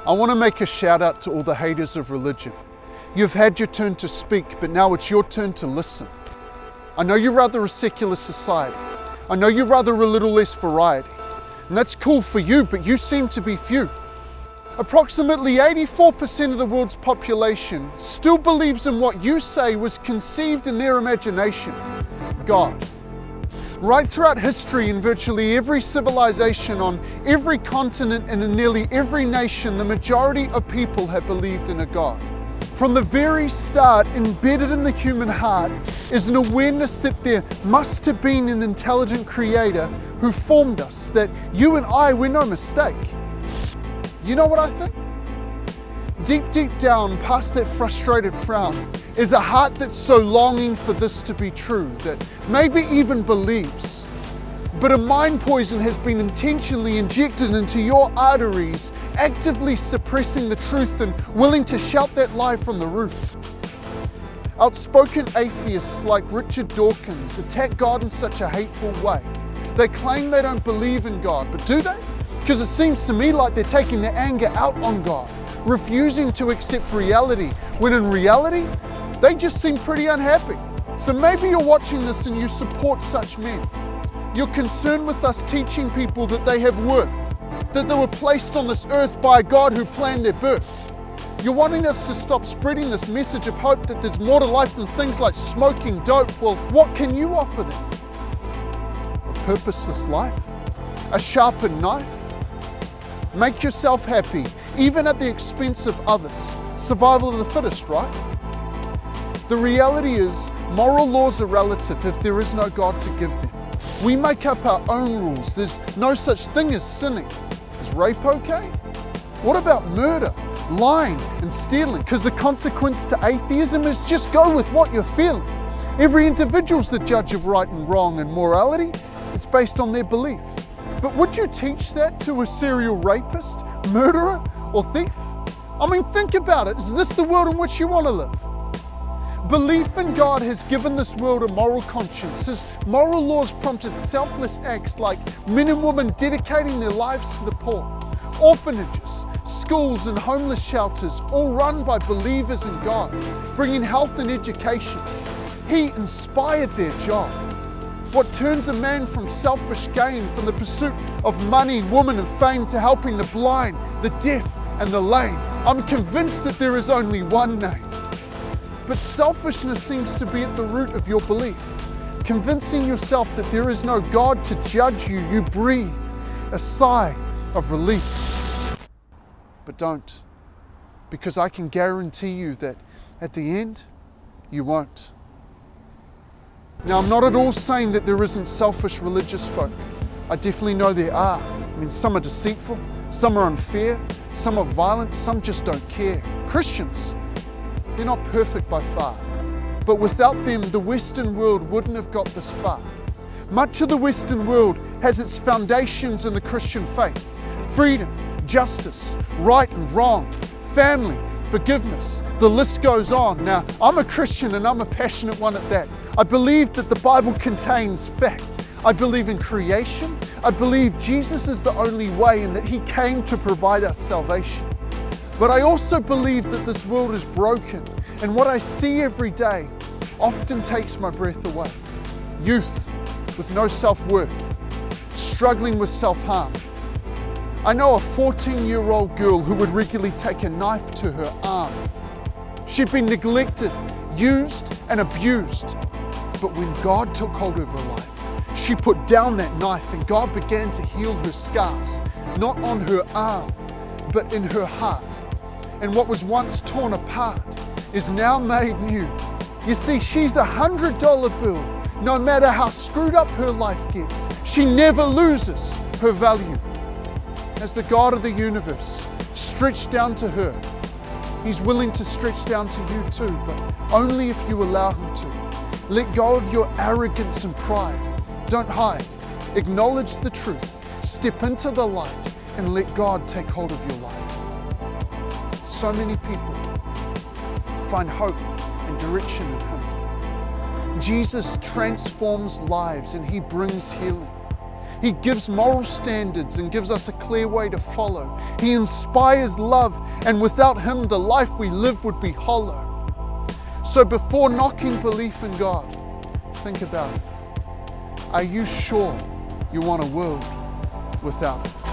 I want to make a shout out to all the haters of religion. You've had your turn to speak, but now it's your turn to listen. I know you're rather a secular society. I know you're rather a little less variety. And that's cool for you, but you seem to be few. Approximately 84% of the world's population still believes in what you say was conceived in their imagination, God. Right throughout history, in virtually every civilization, on every continent and in nearly every nation, the majority of people have believed in a God. From the very start, embedded in the human heart, is an awareness that there must have been an intelligent creator who formed us, that you and I were no mistake. You know what I think? Deep down, past that frustrated frown, is a heart that's so longing for this to be true, that maybe even believes. But a mind poison has been intentionally injected into your arteries, actively suppressing the truth and willing to shout that lie from the roof. Outspoken atheists like Richard Dawkins attack God in such a hateful way. They claim they don't believe in God, but do they? Because it seems to me like they're taking their anger out on God, refusing to accept reality, when in reality, they just seem pretty unhappy. So maybe you're watching this and you support such men. You're concerned with us teaching people that they have worth, that they were placed on this earth by a God who planned their birth. You're wanting us to stop spreading this message of hope that there's more to life than things like smoking dope. Well, what can you offer them? A purposeless life? A sharpened knife? Make yourself happy, even at the expense of others. Survival of the fittest, right? The reality is, moral laws are relative if there is no God to give them. We make up our own rules. There's no such thing as sinning. Is rape okay? What about murder, lying and stealing? Because the consequence to atheism is just go with what you're feeling. Every individual's the judge of right and wrong, and morality, it's based on their belief. But would you teach that to a serial rapist, murderer, or thief? I mean, think about it. Is this the world in which you want to live? Belief in God has given this world a moral conscience. His moral laws prompted selfless acts like men and women dedicating their lives to the poor, orphanages, schools and homeless shelters, all run by believers in God, bringing health and education. He inspired their job. What turns a man from selfish gain, from the pursuit of money, woman and fame, to helping the blind, the deaf and the lame? I'm convinced that there is only one name. But selfishness seems to be at the root of your belief. Convincing yourself that there is no God to judge you, you breathe a sigh of relief. But don't, because I can guarantee you that at the end, you won't. Now, I'm not at all saying that there isn't selfish religious folk. I definitely know there are. I mean, some are deceitful, some are unfair, some are violent, some just don't care. Christians, they're not perfect by far. But without them, the Western world wouldn't have got this far. Much of the Western world has its foundations in the Christian faith. Freedom, justice, right and wrong, family, forgiveness, the list goes on. Now, I'm a Christian and I'm a passionate one at that. I believe that the Bible contains fact. I believe in creation. I believe Jesus is the only way and that He came to provide us salvation. But I also believe that this world is broken, and what I see every day often takes my breath away. Youth with no self-worth, struggling with self-harm. I know a 14-year-old girl who would regularly take a knife to her arm. She'd been neglected, used and abused. But when God took hold of her life, she put down that knife and God began to heal her scars, not on her arm, but in her heart. And what was once torn apart is now made new. You see, she's a $100 bill. No matter how screwed up her life gets, she never loses her value. As the God of the universe stretched down to her, He's willing to stretch down to you too, but only if you allow Him to. Let go of your arrogance and pride. Don't hide. Acknowledge the truth. Step into the light and let God take hold of your life. So many people find hope and direction in Him. Jesus transforms lives and He brings healing. He gives moral standards and gives us a clear way to follow. He inspires love, and without Him, the life we live would be hollow. So before knocking belief in God, think about it. Are you sure you want a world without it?